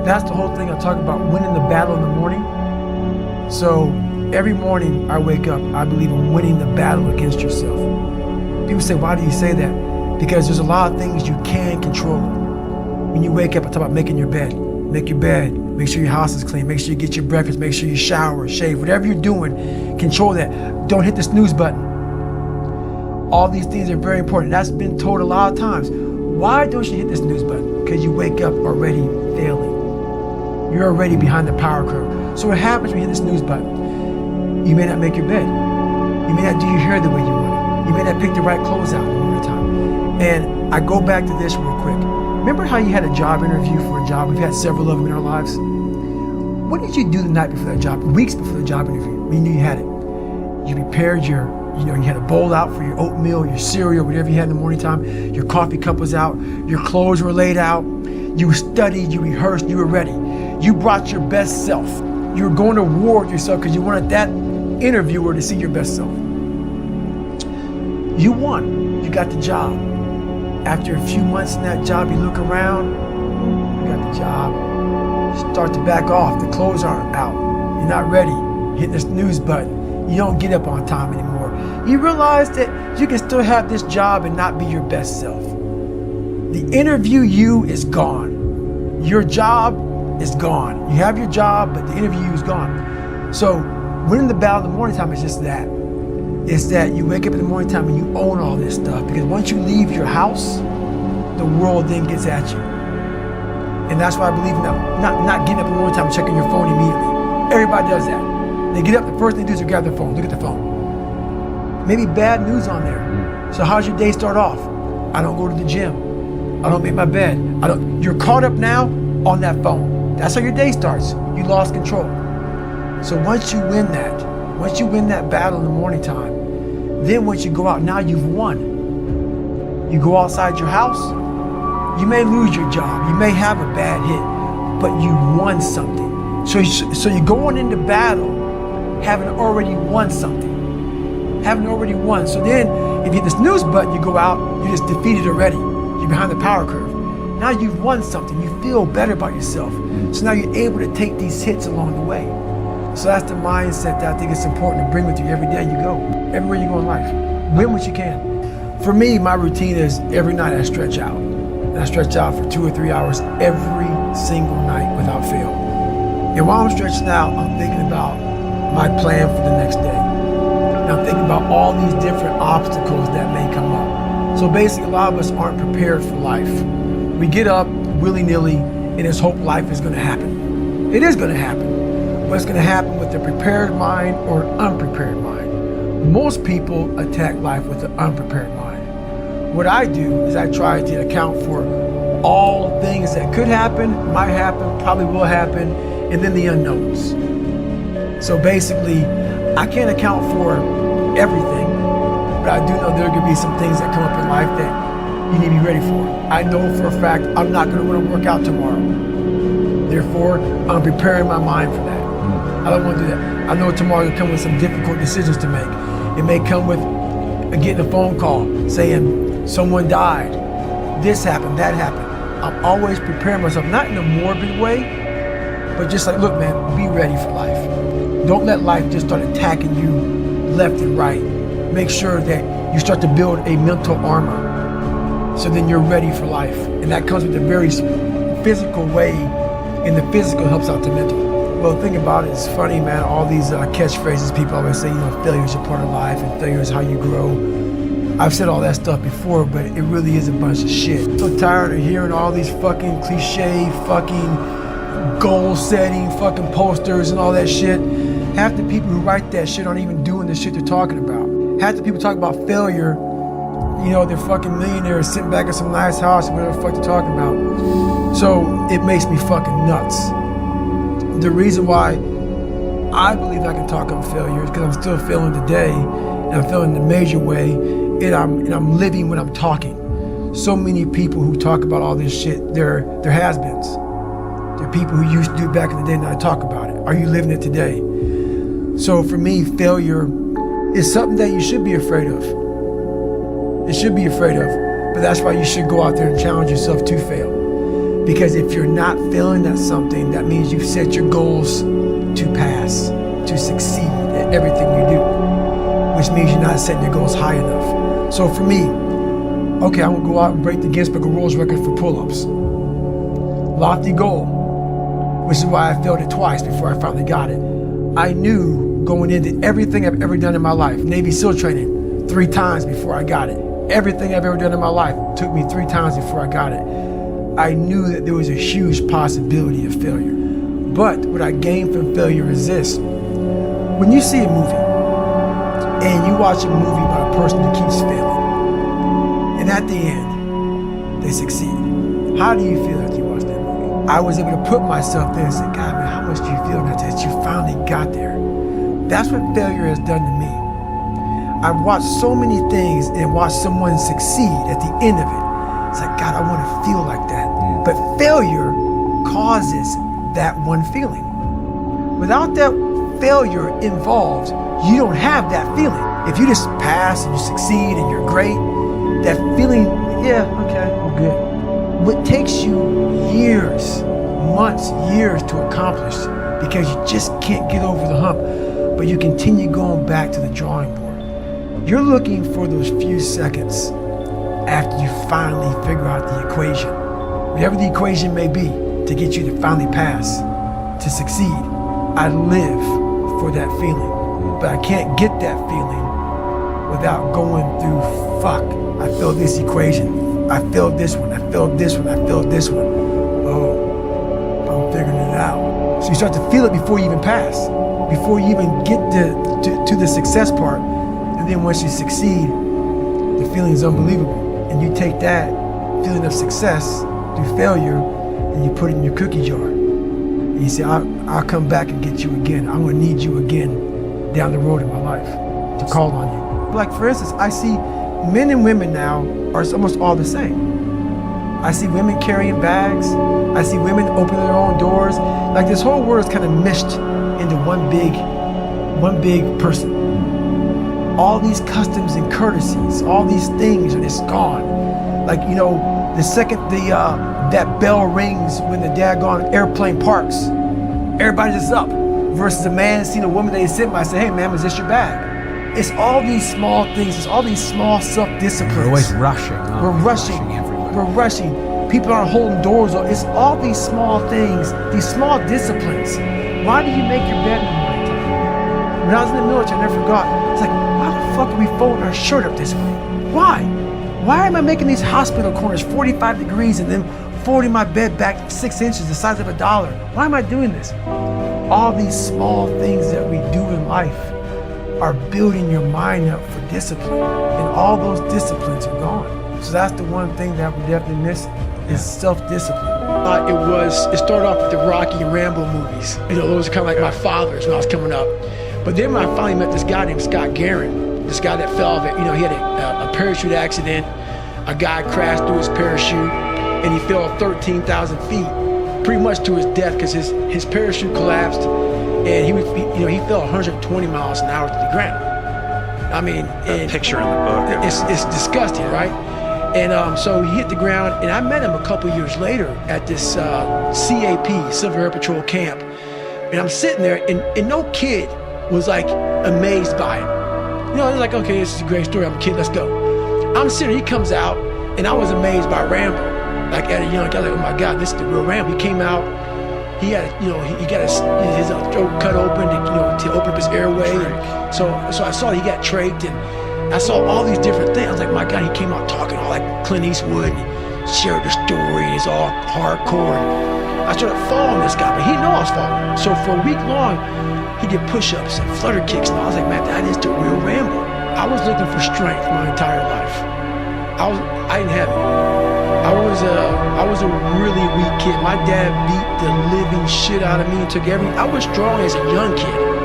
That's the whole thing I talk about, winning the battle in the morning. So every morning I wake up, I believe in winning the battle against yourself. People say, why do you say that? Because there's a lot of things you can control. When you wake up, I talk about making your bed. Make your bed, make sure your house is clean, make sure you get your breakfast, make sure you shower, shave, whatever you're doing, control that. Don't hit the snooze button. All these things are very important. That's been told a lot of times. Why don't you hit the snooze button? Because you wake up already failing. You're already behind the power curve. So what happens when you hit the snooze button? You may not make your bed. You may not do your hair the way you want it. You may not pick the right clothes out in the morning time. And I go back to this real quick. Remember how you had a job interview for a job? We've had several of them in our lives. What did you do the night before that job, weeks before the job interview, when you knew you had it? You prepared you had a bowl out for your oatmeal, your cereal, whatever you had in the morning time. Your coffee cup was out. Your clothes were laid out. You studied, you rehearsed, you were ready. You brought your best self. You were going to war with yourself because you wanted that interviewer to see your best self. You won. You got the job. After a few months in that job, you look around, you got the job, you start to back off, the clothes aren't out, you're not ready, you hit the snooze button, you don't get up on time anymore. You realize that you can still have this job and not be your best self. The interview you is gone. Your job is gone. You have your job, but the interview you is gone. So winning the battle in the morning time is just that. It's that you wake up in the morning time and you own all this stuff, because once you leave your house, the world then gets at you. And that's why I believe in not getting up in the morning time and checking your phone immediately. Everybody does that. They get up, the first thing they do is grab their phone, look at the phone. Maybe bad news on there. So how's your day start off? I don't go to the gym. I don't make my bed. You're caught up now on that phone. That's how your day starts. You lost control. So once you win that battle in the morning time, then once you go out, now you've won. You go outside your house, you may lose your job, you may have a bad hit, but you won something. So you're going into battle having already won something. Having already won. So then, if you hit the snooze button, you go out, you're just defeated already. You're behind the power curve. Now you've won something. You feel better about yourself. So now you're able to take these hits along the way. So that's the mindset that I think it's important to bring with you every day you go, everywhere you go in life. Win what you can. For me, my routine is every night I stretch out. And I stretch out for 2 or 3 hours every single night without fail. And while I'm stretching out, I'm thinking about my plan for the next day. And I'm thinking about all these different obstacles that may come up. So basically, a lot of us aren't prepared for life. We get up willy-nilly and just hope life is going to happen. It is going to happen. But it's going to happen with a prepared mind or unprepared mind. Most people attack life with an unprepared mind. What I do is I try to account for all things that could happen, might happen, probably will happen, and then the unknowns. So basically, I can't account for everything, but I do know there are going to be some things that come up in life that you need to be ready for. I know for a fact I'm not going to want to work out tomorrow. Therefore, I'm preparing my mind for that. I don't want to do that. I know tomorrow will come with some difficult decisions to make. It may come with getting a phone call saying someone died, this happened, that happened. I'm always preparing myself, not in a morbid way, but just like, look, man, be ready for life. Don't let life just start attacking you left and right. Make sure that you start to build a mental armor, so then you're ready for life. And that comes with a very physical way, and the physical helps out the mental. Well, the thing about it is funny, man, all these catchphrases people always say, failure is a part of life and failure is how you grow. I've said all that stuff before, but it really is a bunch of shit. I'm so tired of hearing all these fucking cliche, fucking goal-setting fucking posters and all that shit. Half the people who write that shit aren't even doing the shit they're talking about. Half the people talk about failure, they're fucking millionaires sitting back in some nice house, whatever the fuck they're talking about. So it makes me fucking nuts. The reason why I believe I can talk on failure is because I'm still failing today, and I'm failing in a major way, and I'm living when I'm talking. So many people who talk about all this shit, they're has-beens. They're people who used to do it back in the day and now talk about it. Are you living it today? So for me, failure is something that you should be afraid of. It should be afraid of, but that's why you should go out there and challenge yourself to fail. Because if you're not failing at something, that means you've set your goals to pass, to succeed at everything you do, which means you're not setting your goals high enough. So for me, okay, I'm gonna go out and break the Guinness Book of World Record for pull-ups. Lofty goal, which is why I failed it twice before I finally got it. I knew going into everything I've ever done in my life, Navy SEAL training 3 times before I got it. Everything I've ever done in my life took me 3 times before I got it. I knew that there was a huge possibility of failure. But what I gained from failure is this. When you see a movie, and you watch a movie about a person who keeps failing, and at the end, they succeed, how do you feel after you watch that movie? I was able to put myself there and say, God, man, how much do you feel now that you finally got there? That's what failure has done to me. I've watched so many things and watched someone succeed at the end of it. It's like, God, I want to feel like that. But failure causes that one feeling. Without that failure involved, you don't have that feeling. If you just pass and you succeed and you're great, that feeling, yeah, okay, I'm good. What takes you years, months, years to accomplish because you just can't get over the hump, but you continue going back to the drawing board. You're looking for those few seconds after you finally figure out the equation, whatever the equation may be, to get you to finally pass, to succeed. I live for that feeling, but I can't get that feeling without going through, fuck, I failed this equation, I failed this one, I failed this one, I failed this one. Oh, I'm figuring it out. So you start to feel it before you even pass, before you even get to the success part. And then once you succeed, the feeling is unbelievable. And you take that feeling of success through failure and you put it in your cookie jar. And you say, I'll come back and get you again. I'm gonna need you again down the road in my life to call on you. Like for instance, I see men and women now are almost all the same. I see women carrying bags. I see women opening their own doors. Like this whole world is kind of meshed into one big person. All these customs and courtesies, all these things are just gone. Like, you know, the second that bell rings when the daggone airplane parks, everybody's just up. Versus a man seeing a woman that he's sitting by, say, hey man, is this your bag? It's all these small things, it's all these small self-disciplines. We're always rushing. We're rushing everywhere. We're rushing. People aren't holding doors open. It's all these small things, these small disciplines. Why do you make your bed in the morning time? When I was in the military, I never forgot. It's like, why the fuck are we folding our shirt up this way? Why? Why am I making these hospital corners 45 degrees and then folding my bed back 6 inches, the size of $1? Why am I doing this? All these small things that we do in life are building your mind up for discipline, and all those disciplines are gone. So that's the one thing that we definitely miss is self-discipline. It started off with the Rocky and Rambo movies. You know, those are kind of like my fathers when I was coming up. But then when I finally met this guy named Scott Guerin, this guy that fell off it, you know, he had a parachute accident. A guy crashed through his parachute and he fell 13,000 feet, pretty much to his death because his parachute collapsed and he fell 120 miles an hour to the ground. I mean, that picture in the book. It's disgusting, right? And so he hit the ground, and I met him a couple years later at this CAP, Civil Air Patrol camp. And I'm sitting there, and no kid was like amazed by him. You know, it was like, okay, this is a great story. I'm a kid, let's go. I'm sitting there, he comes out, and I was amazed by Rambo. Like at a young guy, like, oh my God, this is the real Rambo. He came out, he had, you know, he got his throat cut open, to open up his airway. And so I saw he got trached, and I saw all these different things. I was like, my God, he came out talking all like Clint Eastwood, and he shared the story, and he's all hardcore. And I started following this guy, but he didn't know I was following him. So for a week long, he did push-ups and flutter kicks, and I was like, man, that is the real Rambo. I was looking for strength my entire life. I didn't have it. I was a really weak kid. My dad beat the living shit out of me and took I was strong as a young kid.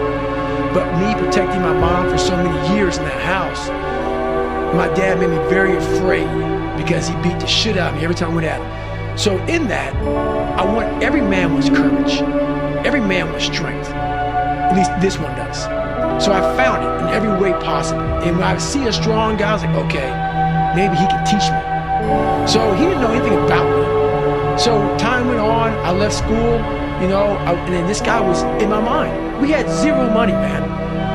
But me protecting my mom for so many years in that house, my dad made me very afraid because he beat the shit out of me every time I went at him. So in that, I want every man wants courage. Every man wants strength. At least this one does. So I found it in every way possible. And when I see a strong guy, I was like, okay, maybe he can teach me. So he didn't know anything about me. So So time went on, I left school, you know, and then this guy was in my mind. We had zero money, man.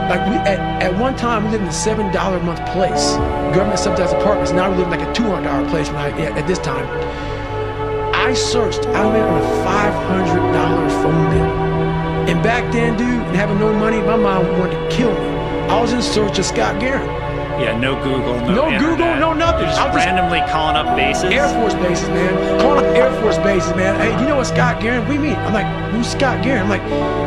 Like at one time, we lived in a $7 a month place, government subsidized apartments. Now we live in like a $200 place at this time. I searched, I went on a $500 phone bill. And back then, dude, and having no money, my mom wanted to kill me. I was in search of Scott Guerin. Yeah, no Google, no internet. Google, no nothing. Just randomly calling up bases. Air Force bases, man. Calling up Air Force bases, man. Hey, do you know what Scott Guerin? What do you mean? I'm like, who's Scott Guerin? I'm like,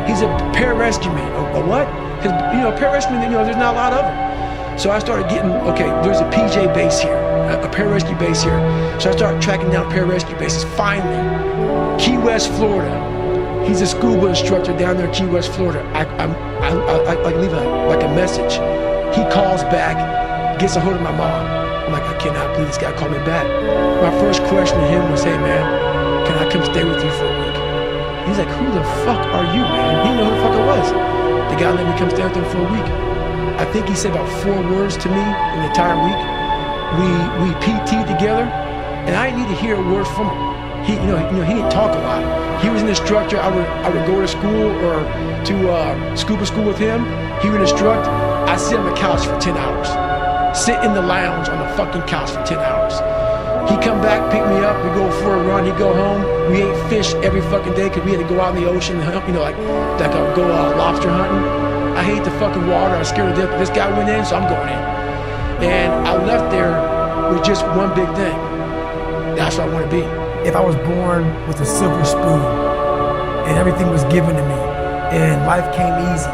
he's a pararescue man. A what? Because, you know, pararescue men, you know, there's not a lot of them. So I started getting, okay, there's a PJ base here, a pararescue base here. So I started tracking down pararescue bases. Finally, Key West, Florida. He's a scuba instructor down there in Key West, Florida. I leave a message. He calls back, gets a hold of my mom. I'm like, I cannot believe this guy called me back. My first question to him was, hey man, can I come stay with you for a week? He's like, who the fuck are you, man? He didn't know who the fuck I was. The guy let me come stay with him for a week. I think he said about 4 words to me in the entire week. We PT'd together, and I didn't need to hear a word from him. He didn't talk a lot. He was an instructor. I would go to school or to scuba school with him. He would instruct. I sit on the couch for 10 hours. Sit in the lounge on the fucking couch for 10 hours. He come back, pick me up, we go for a run, he'd go home. We ate fish every fucking day because we had to go out in the ocean and hunt, you know, like go lobster hunting. I hate the fucking water, I was scared to death, but this guy went in, so I'm going in. And I left there with just one big thing. That's what I want to be. If I was born with a silver spoon and everything was given to me and life came easy,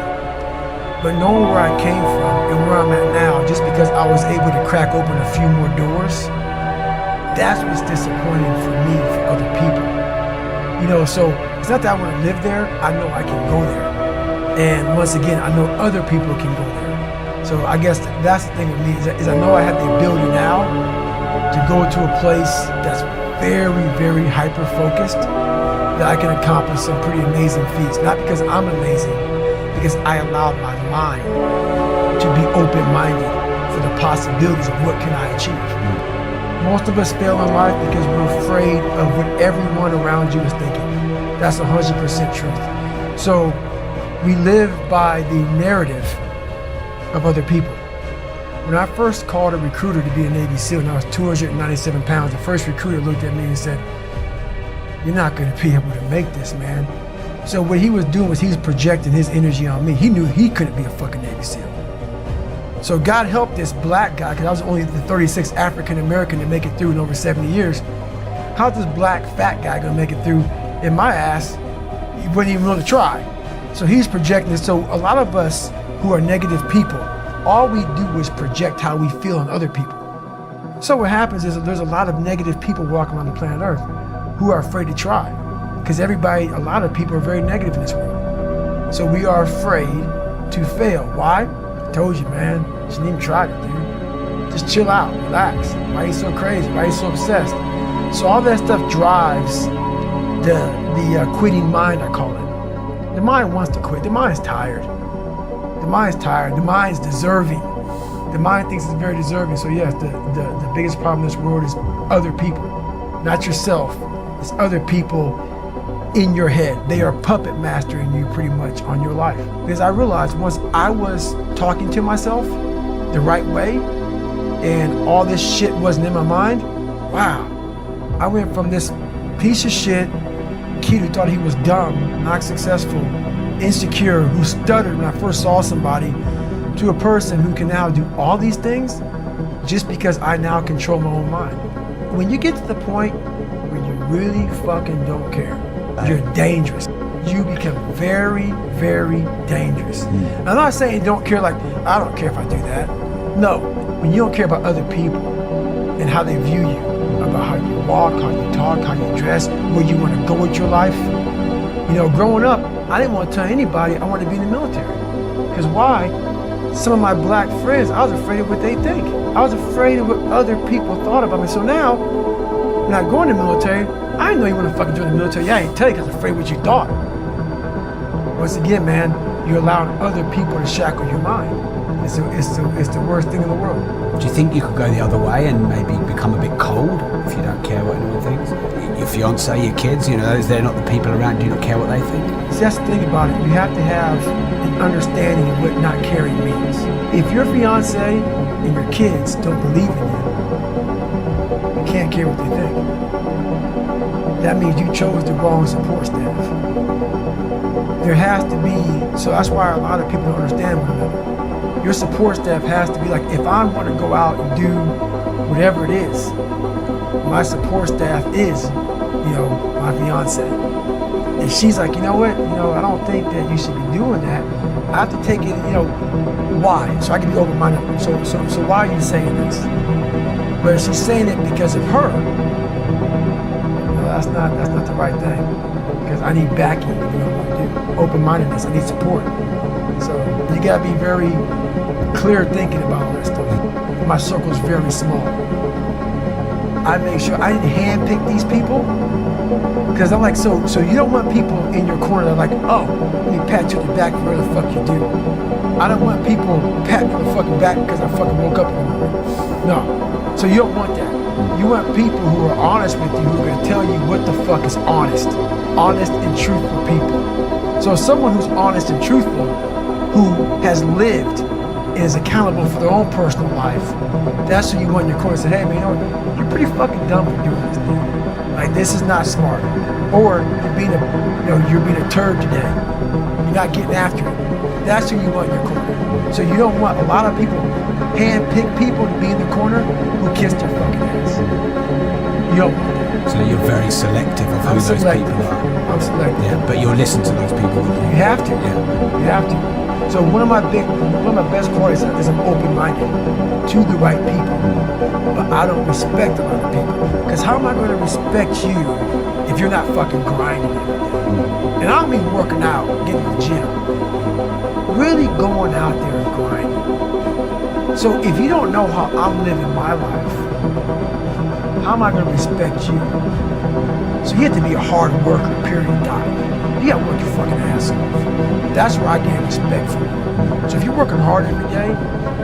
but knowing where I came from and where I'm at now, just because I was able to crack open a few more doors, that's what's disappointing for me, for other people. You know, so it's not that I want to live there, I know I can go there. And once again, I know other people can go there. So I guess that's the thing with me, is I know I have the ability now to go to a place that's very, very hyper-focused, that I can accomplish some pretty amazing feats. Not because I'm amazing, because I allowed my mind to be open-minded for the possibilities of what can I achieve. Most of us fail in life because we're afraid of what everyone around you is thinking. That's 100% truth. So we live by the narrative of other people. When I first called a recruiter to be a Navy SEAL and I was 297 pounds, the first recruiter looked at me and said, "You're not going to be able to make this, man." So what he was doing was he was projecting his energy on me. He knew he couldn't be a fucking Navy SEAL. So God help this black guy, because I was only the 36th African American to make it through in over 70 years. How's this black fat guy gonna make it through in my ass? He wouldn't even want to try. So he's projecting this. So a lot of us who are negative people, all we do is project how we feel on other people. So what happens is that there's a lot of negative people walking around the planet Earth who are afraid to try. Because a lot of people are very negative in this world. So we are afraid to fail. Why? I told you, man, you shouldn't even try it, dude. Just chill out, relax. Why are you so crazy? Why are you so obsessed? So all that stuff drives the quitting mind, I call it. The mind wants to quit. The mind's tired. The mind's tired. The mind's deserving. The mind thinks it's very deserving. So yes, the biggest problem in this world is other people, not yourself. It's other people in your head. They are puppet mastering you pretty much on your life. Because I realized once I was talking to myself the right way and all this shit wasn't in my mind, wow, I went from this piece of shit kid who thought he was dumb, not successful, insecure, who stuttered when I first saw somebody, to a person who can now do all these things just because I now control my own mind. When you get to the point where you really fucking don't care, you're dangerous. You become very, very dangerous. I'm not saying don't care like, I don't care if I do that. No, when you don't care about other people and how they view you, about how you walk, how you talk, how you dress, where you want to go with your life. You know, growing up, I didn't want to tell anybody I wanted to be in the military. Because why? Some of my black friends, I was afraid of what they think. I was afraid of what other people thought about me. So now, when I go in the military, I didn't know you want to fucking join the military. Yeah, I ain't tell you because I was afraid of what you thought. Once again, man, you're allowing other people to shackle your mind. It's the worst thing in the world. Do you think you could go the other way and maybe become a bit cold if you don't care what anyone thinks? You're fiance, your kids, you know, they're not the people around you, don't care what they think? See, that's the thing about it. You have to have an understanding of what not caring means. If your fiance and your kids don't believe in you can't care what they think. That means you chose the wrong support staff. There has to be, so that's why a lot of people don't understand one another. Your support staff has to be like, if I want to go out and do whatever it is, my support staff is, my fiance. If she's like, you know what, I don't think that you should be doing that, I have to take it, why? So I can be open-minded. So why are you saying this? But if she's saying it because of her, that's not the right thing. Because I need backing, open-mindedness, I need support. So you gotta be very clear thinking about all that stuff. My circle's very small. I make sure I didn't handpick these people because I'm like, so you don't want people in your corner that are like, oh, let me pat you on the back for whatever the fuck you do. I don't want people patting me on the fucking back because I fucking woke up in the morning. No. So you don't want that. You want people who are honest with you, who are going to tell you what the fuck is honest. Honest and truthful people. So someone who's honest and truthful, who has lived and is accountable for their own personal life, that's who you want in your corner to say, hey man, you're pretty fucking dumb for doing this thing. Like, this is not smart. Or you're being a turd today. You're not getting after it. That's who you want in your corner. So you don't want a lot of people, hand-pick people to be in the corner who kiss their fucking ass. You don't want that. So you're very selective of who those people are. I'm selective. Yeah, but you'll listen to those people. You have to. Yeah. You have to. So one of my best qualities is I'm open-minded to the right people, but I don't respect a lot of people. Because how am I going to respect you if you're not fucking grinding every day? And I don't mean working out, getting to the gym. Really going out there and grinding. So if you don't know how I'm living my life, how am I going to respect you? So you have to be a hard worker, period, die. You gotta work your fucking ass off. That's where I gain respect from you. So if you're working hard every day,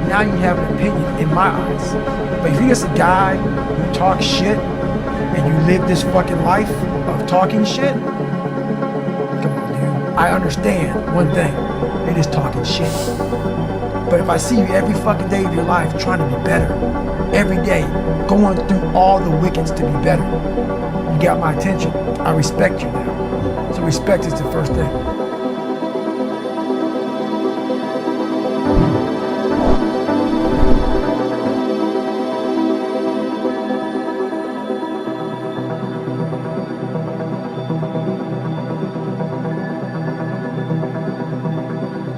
now you have an opinion in my eyes. But if you're just a guy who talks shit and you live this fucking life of talking shit, come on, dude. I understand one thing. It is talking shit. But if I see you every fucking day of your life trying to be better, every day, going through all the wickets to be better, you got my attention. I respect you now. So respect is the first thing.